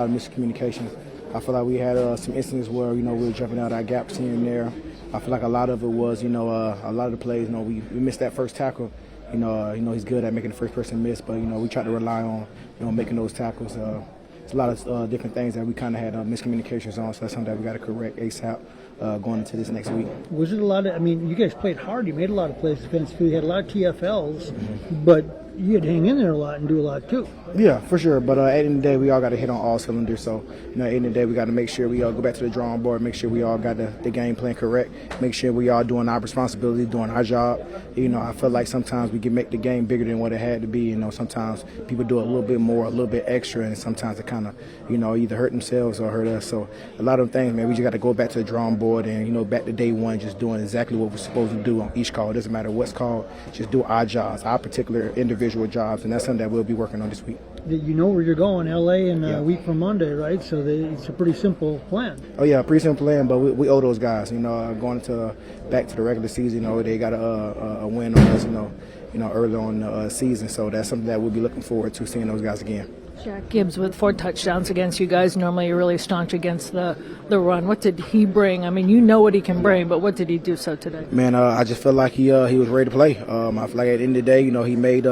A lot of miscommunication. I feel like we had some instances where, we were jumping out our gaps here and there. I feel like a lot of it was, a lot of the plays, we missed that first tackle. He's good at making the first person miss, but, we tried to rely on, making those tackles. It's a lot of different things that we kind of had miscommunications on, so that's something that we got to correct ASAP going into this next week. Was it a lot of, you guys played hard. You made a lot of plays defensively. You had a lot of TFLs, but you had to hang in there a lot and do a lot too. Yeah, for sure. But at the end of the day, we all got to hit on all cylinders. So, at the end of the day, we got to make sure we all go back to the drawing board, make sure we all got the game plan correct, make sure we all doing our responsibility, doing our job. I feel like sometimes we can make the game bigger than what it had to be. Sometimes people do a little bit more, a little bit extra, and sometimes it kind of, either hurt themselves or hurt us. So a lot of things, man, we just got to go back to the drawing board and, back to day one, just doing exactly what we're supposed to do on each call. It doesn't matter what's called, just do our jobs, our particular individual jobs, and that's something that we'll be working on this week. You know where you're going, L.A. in a week from Monday, right? So it's a pretty simple plan. Oh, yeah, pretty simple plan, but we owe those guys. Going back to the regular season, they got a win on us, early on the season. So that's something that we'll be looking forward to, seeing those guys again. Shaq Gibbs with 4 touchdowns against you guys. Normally you're really staunch against the run. What did he bring? You know what he can bring, but what did he do so today? Man, I just felt like he was ready to play. I feel like at the end of the day, he made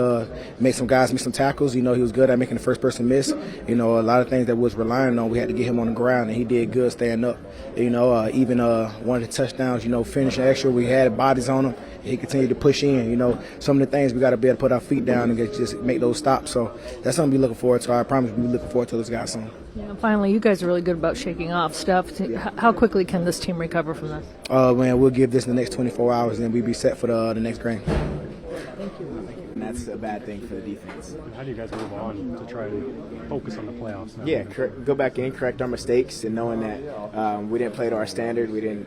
some guys miss some tackles. He was good at making the first person miss. A lot of things that we was relying on, we had to get him on the ground, and he did good staying up. Even one of the touchdowns, finishing extra, we had bodies on him. He continued to push in. Some of the things we got to be able to put our feet down and just make those stops. So that's something we're looking forward to. I promise we'll be looking forward to those guys soon. Yeah, finally, you guys are really good about shaking off stuff. How quickly can this team recover from this? Man, we'll give this the next 24 hours, and we'll be set for the next game. Thank you. And that's a bad thing for the defense. How do you guys move on to try to focus on the playoffs now? Yeah, go back in, correct our mistakes, and knowing that we didn't play to our standard, we didn't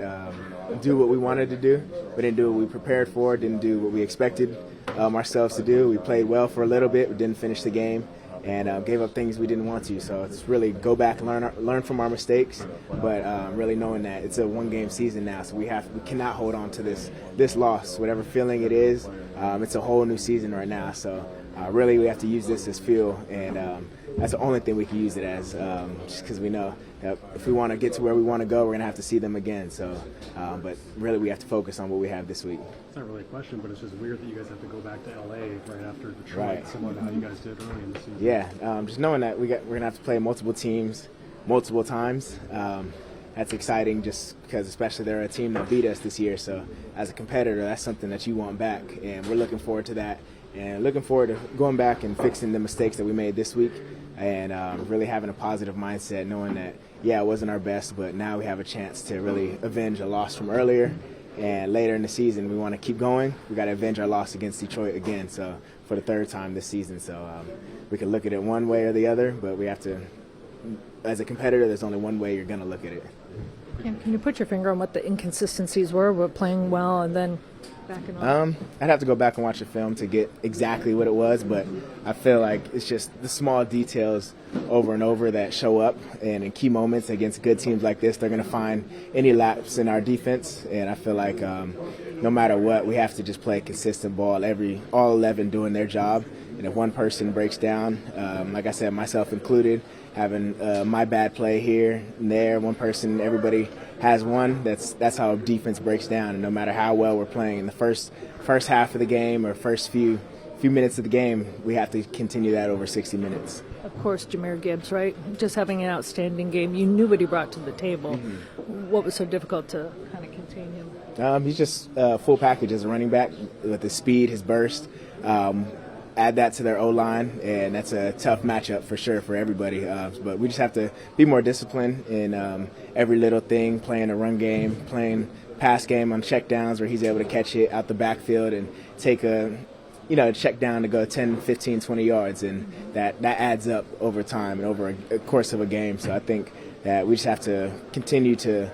do what we wanted to do, we didn't do what we prepared for, didn't do what we expected ourselves to do. We played well for a little bit, we didn't finish the game, and gave up things we didn't want to. So it's really go back and learn from our mistakes, but really knowing that it's a one-game season now, so we cannot hold on to this loss, whatever feeling it is. It's a whole new season right now, so really we have to use this as fuel, and that's the only thing we can use it as, just because we know that if we want to get to where we want to go, we're going to have to see them again. So, but really we have to focus on what we have this week. It's not really a question, but it's just weird that you guys have to go back to L.A. right after Detroit, right, similar to how you guys did early in the season. Yeah, just knowing that we're going to have to play multiple teams multiple times. That's exciting just because especially they're a team that beat us this year. So as a competitor, that's something that you want back, and we're looking forward to that. And looking forward to going back and fixing the mistakes that we made this week, and really having a positive mindset, knowing that, it wasn't our best, but now we have a chance to really avenge a loss from earlier. And later in the season, we want to keep going. We got to avenge our loss against Detroit again, so for the 3rd time this season. So we can look at it one way or the other, but we have to, as a competitor, there's only one way you're going to look at it. Can you put your finger on what the inconsistencies were with playing well and then backing off? I'd have to go back and watch the film to get exactly what it was, but I feel like it's just the small details over and over that show up, and in key moments against good teams like this, they're going to find any lapse in our defense, and I feel like no matter what, we have to just play consistent ball, all 11 doing their job, and if one person breaks down, like I said, myself included, having my bad play here and there, one person, everybody has one. That's how defense breaks down. And no matter how well we're playing in the first half of the game or first few minutes of the game, we have to continue that over 60 minutes. Of course, Jahmyr Gibbs, right? Just having an outstanding game. You knew what he brought to the table. Mm-hmm. What was so difficult to kind of contain him? He's just full package as a running back with his speed, his burst. Add that to their O-line, and that's a tough matchup for sure for everybody. But we just have to be more disciplined in every little thing, playing a run game, playing pass game on checkdowns where he's able to catch it out the backfield and take a check down to go 10, 15, 20 yards, and that adds up over time and over a course of a game. So I think that we just have to continue to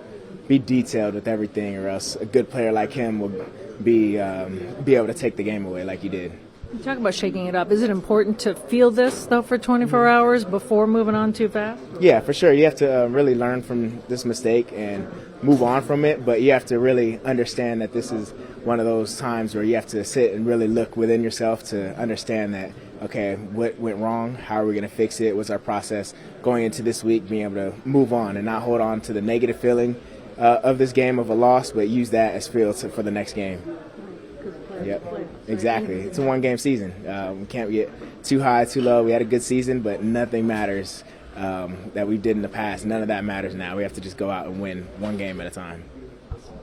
be detailed with everything, or else a good player like him will be able to take the game away like he did. You talk about shaking it up. Is it important to feel this, though, for 24 hours before moving on too fast? Yeah, for sure. You have to really learn from this mistake and move on from it, but you have to really understand that this is one of those times where you have to sit and really look within yourself to understand that, okay, what went wrong? How are we going to fix it? What's our process going into this week, being able to move on and not hold on to the negative feeling of this game of a loss, but use that as fuel for the next game. Yep, exactly. It's a one-game season. We can't get too high, too low. We had a good season, but nothing matters that we did in the past. None of that matters now. We have to just go out and win one game at a time.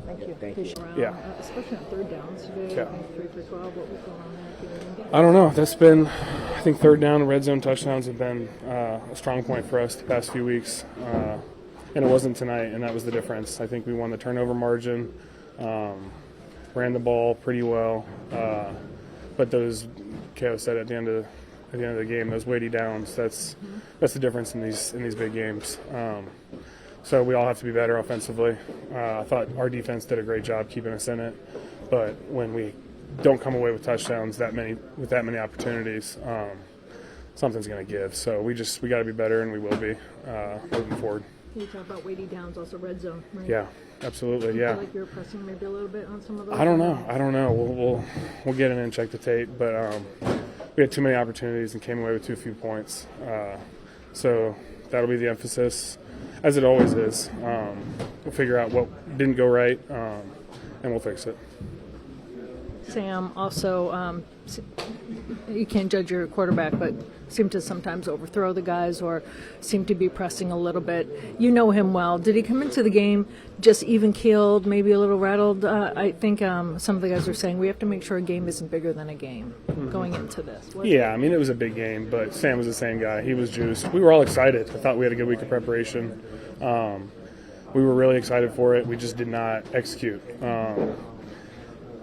Thank you. Thank you. Yeah. Especially on third downs today. Yeah. I think 3 for 12. What was going on there? I don't know. That's been, I think, third down and red zone touchdowns have been a strong point for us the past few weeks. And it wasn't tonight, and that was the difference. I think we won the turnover margin, ran the ball pretty well. But those, Ko said at the end of the game, those weighty downs, that's the difference in these big games. So we all have to be better offensively. I thought our defense did a great job keeping us in it, but when we don't come away with touchdowns with that many opportunities, something's going to give. So we got to be better, and we will be moving forward. You talk about weighty downs, also red zone, right? Yeah, absolutely. Do you Yeah. feel like you're pressing maybe a little bit on some of those? I don't know. We'll get in and check the tape, but we had too many opportunities and came away with too few points. So that'll be the emphasis, as it always is. We'll figure out what didn't go right, and we'll fix it. Sam, also, you can't judge your quarterback, but seem to sometimes overthrow the guys or seem to be pressing a little bit. You know him well. Did he come into the game just even-keeled, maybe a little rattled? I think some of the guys are saying we have to make sure a game isn't bigger than a game going into this. Yeah, I mean, it was a big game, but Sam was the same guy. He was juiced. We were all excited. I thought we had a good week of preparation. We were really excited for it. We just did not execute.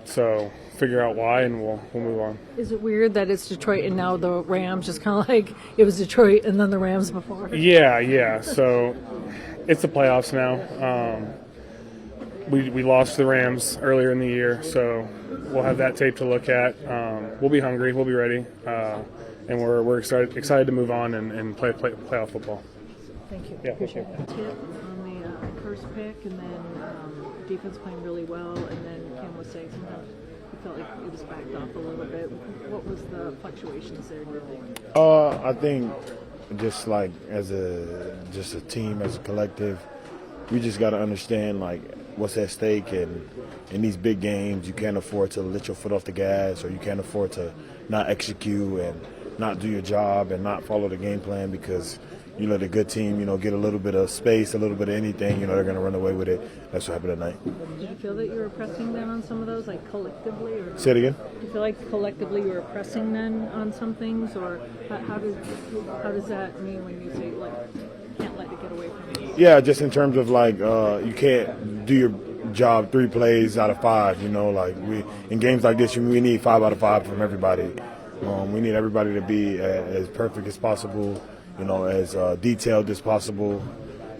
So figure out why, and we'll move on. Is it weird that it's Detroit and now the Rams, just kind of like it was Detroit and then the Rams before? Yeah. So it's the playoffs now. We lost the Rams earlier in the year, so we'll have that tape to look at. We'll be hungry. We'll be ready. And we're excited to move on and play playoff football. Thank you. Yeah, Appreciate that. Tip on the first pick, and then defense playing really well, and then Cam was saying sometimes he felt like it was backed off a little bit. What was the fluctuations there, do you think? I think just like as a team, as a collective, we just got to understand like what's at stake, and in these big games, you can't afford to let your foot off the gas, or you can't afford to not execute and not do your job and not follow the game plan, because you let a good team, get a little bit of space, a little bit of anything, they're going to run away with it. That's what happened tonight. Did you feel that you were pressing then on some of those, like collectively? Or Say it again? Do you feel like collectively you were pressing then on some things, or how does that mean when you say, like, can't let it get away from you? Yeah, just in terms of, like, you can't do your job 3 plays out of 5, like in games like this, we need 5 out of 5 from everybody. We need everybody to be as perfect as possible, as detailed as possible.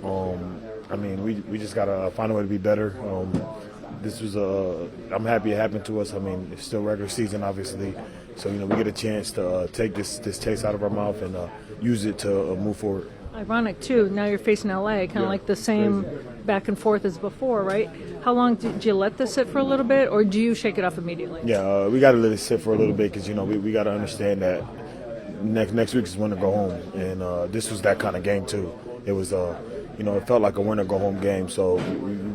We just got to find a way to be better. This was I'm happy it happened to us. It's still regular season, obviously. So, we get a chance to take this taste out of our mouth and use it to move forward. Ironic, too. Now you're facing LA, kind of like the same back and forth as before, right? How long did you let this sit for a little bit, or do you shake it off immediately? Yeah, we got to let it sit for a little bit because, we got to understand that next week is when to go home. And this was that kind of game, too. It was, it felt like a win-or-go-home game. So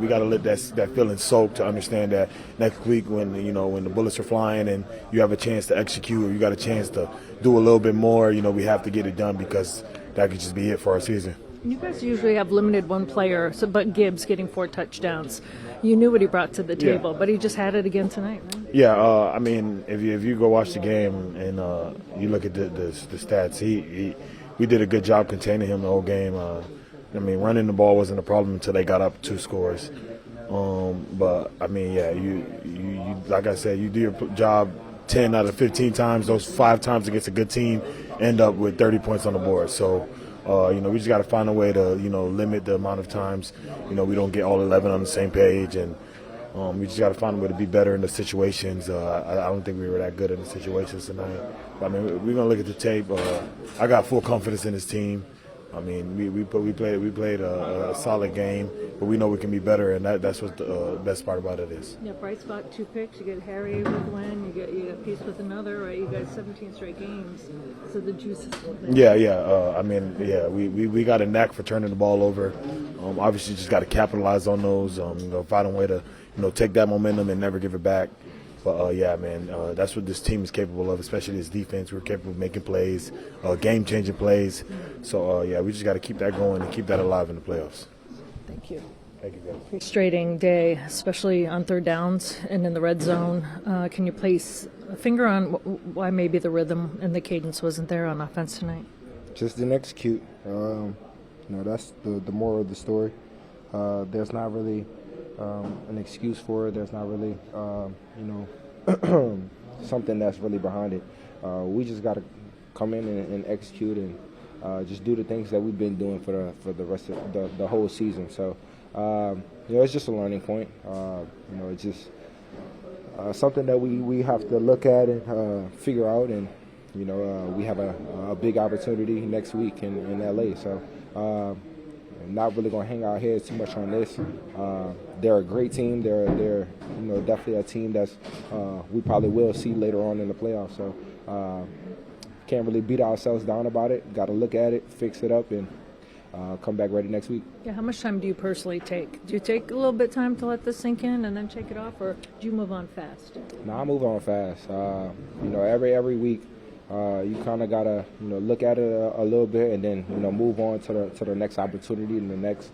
we got to let that feeling soak to understand that next week when the bullets are flying and you have a chance to execute, or you got a chance to do a little bit more, we have to get it done, because that could just be it for our season. You guys usually have limited one player, but Gibbs getting 4 touchdowns. You knew what he brought to the table, but he just had it again tonight, right? Yeah, if you go watch the game and you look at the stats, we did a good job containing him the whole game. Running the ball wasn't a problem until they got up 2 scores. You like I said, you do your job 10 out of 15 times. Those 5 times against a good team end up with 30 points on the board. So, we just got to find a way to, limit the amount of times, we don't get all 11 on the same page. And We just got to find a way to be better in the situations. I don't think we were that good in the situations tonight. But, I mean, we're going to look at the tape. I got full confidence in this team. I mean, we played a solid game, but we know we can be better, and that's what the best part about it is. Yeah, bright spot, 2 picks. You get Harry with one, you get Peace with another, right? You got 17 straight games, so the juice is still there. Yeah. We got a knack for turning the ball over. Obviously, just got to capitalize on those. Find a way to take that momentum and never give it back. But, that's what this team is capable of, especially this defense. We're capable of making plays, game-changing plays. So, we just got to keep that going and keep that alive in the playoffs. Thank you. Thank you, guys. Frustrating day, especially on third downs and in the red zone. Can you place a finger on why maybe the rhythm and the cadence wasn't there on offense tonight? Just didn't execute. That's the moral of the story. There's not really an excuse for it. There's not really, something that's really behind it. We just got to come in and execute and just do the things that we've been doing for the rest of the whole season. So, it's just a learning point. It's just something that we have to look at and figure out. And we have a big opportunity next week in LA. So. Not really going to hang our heads too much on this. They're a great team. They're definitely a team that's we probably will see later on in the playoffs. So can't really beat ourselves down about it. Got to look at it, fix it up, and come back ready next week. Yeah, how much time do you personally take? Do you take a little bit of time to let this sink in and then take it off, or do you move on fast? No, I move on fast. Every week. You kind of gotta, look at it a little bit and then, move on to the next opportunity and the next,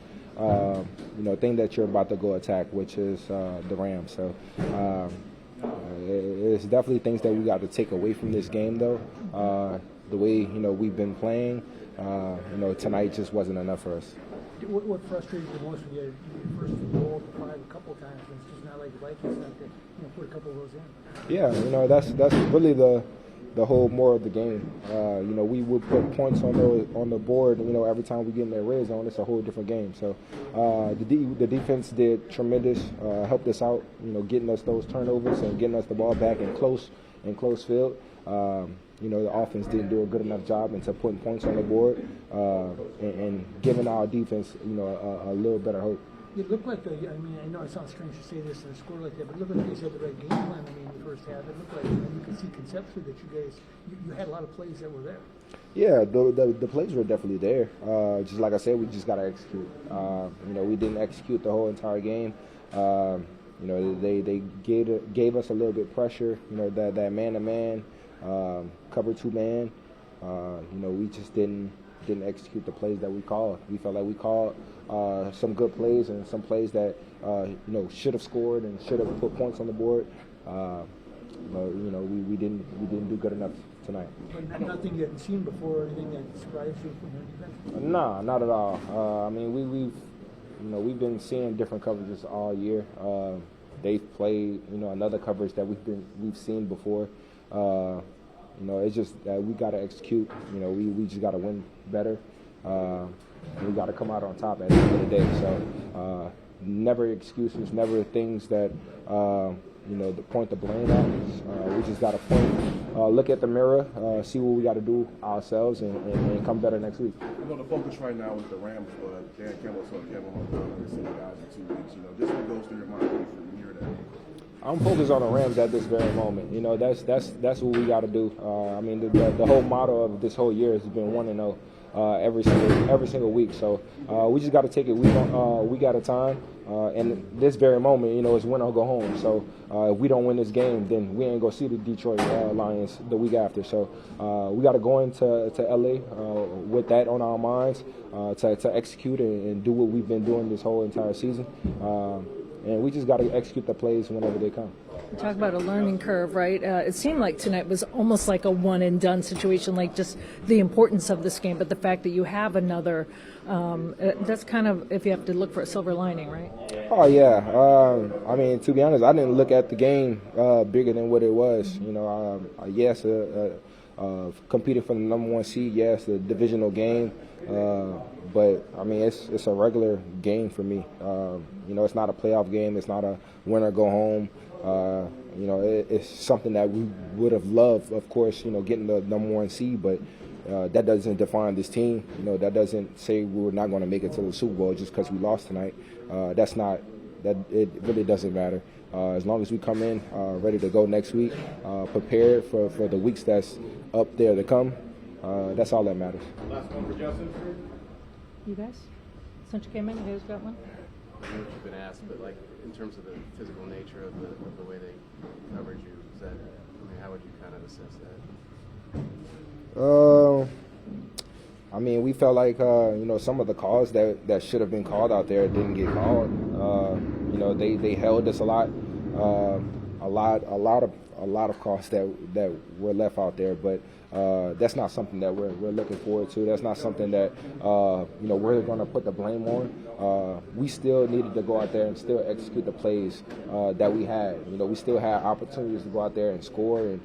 thing that you're about to go attack, which is the Rams. So it's definitely things that we got to take away from this game, though. The way we've been playing, tonight just wasn't enough for us. What frustrated you most when you first rolled the 5 a couple of times? It's just not like the Vikings have to put a couple of those in. Yeah, that's really the whole moral of the game. We would put points on the board. Every time we get in that red zone, it's a whole different game. So the defense did tremendous, helped us out. Getting us those turnovers and getting us the ball back in close field. The offense didn't do a good enough job into putting points on the board and giving our defense, a little better hope. It looked like I know it sounds strange to say this in a score like that, but it looked like you guys had the right game plan. In the first half, it looked like you could see conceptually that you had a lot of plays that were there. Yeah, the plays were definitely there. Just like I said, we just got to execute. We didn't execute the whole entire game. They gave us a little bit of pressure. That man-to-man, cover 2-man. We just didn't execute the plays that we called. We felt like we called some good plays and some plays that should have scored and should have put points on the board. We didn't do good enough tonight. Nothing you hadn't seen before, or anything that surprised you from your defense? No, not at all. We've been seeing different coverages all year. They've played another coverage that we've seen before. It's just that we got to execute. We just got to win better. We got to come out on top at the end of the day. So never excuses, never things that the point to blame at. We just got to point, look at the mirror, see what we got to do ourselves, and come better next week. The focus right now is the Rams, but Dan Campbell saw Kevin Montgomery and guys in 2 weeks. Just what goes through your mind when you hear that? I'm focused on the Rams at this very moment. That's what we got to do. The whole motto of this whole year has been 1-0 every single week. So we just got to take it week at a time. And this very moment, it's win or go home. So if we don't win this game, then we ain't gonna see the Detroit Lions the week after. So we got to go into LA with that on our minds to execute and do what we've been doing this whole entire season. And we just got to execute the plays whenever they come. Talk about a learning curve, right? It seemed like tonight was almost like a one-and-done situation, like just the importance of this game, but the fact that you have another, that's kind of, if you have to look for a silver lining, right? Oh, yeah. To be honest, I didn't look at the game bigger than what it was. Yes, of competing for the #1 seed. Yeah, it's a divisional game, but I mean it's a regular game for me. It's not a playoff game. It's not a win or go home. It's something that we would have loved, of course, getting the #1 seed, but that doesn't define this team. That doesn't say we're not going to make it to the Super Bowl just because we lost tonight. It really doesn't matter. As long as we come in ready to go next week, prepared for the weeks that's up there to come, that's all that matters. Last one for Justin. You guys? Since you came in, you guys got one? I know you've been asked, but like in terms of the physical nature of the way they covered you, how would you kind of assess that? I mean, we felt like some of the calls that should have been called out there didn't get called. They held us a lot of calls that were left out there, but that's not something that we're looking forward to. That's not something that we're going to put the blame on. We still needed to go out there and still execute the plays that we had. We still had opportunities to go out there and score, and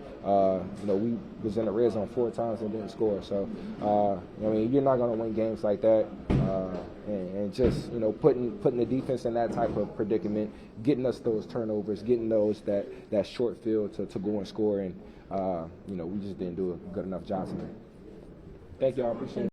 we was in the red zone 4 times and didn't score. So you're not going to win games like that. And just putting the defense in that type of predicament, getting us those turnovers, getting those that short field to go and score, and we just didn't do a good enough job tonight. Thank you all, appreciate it.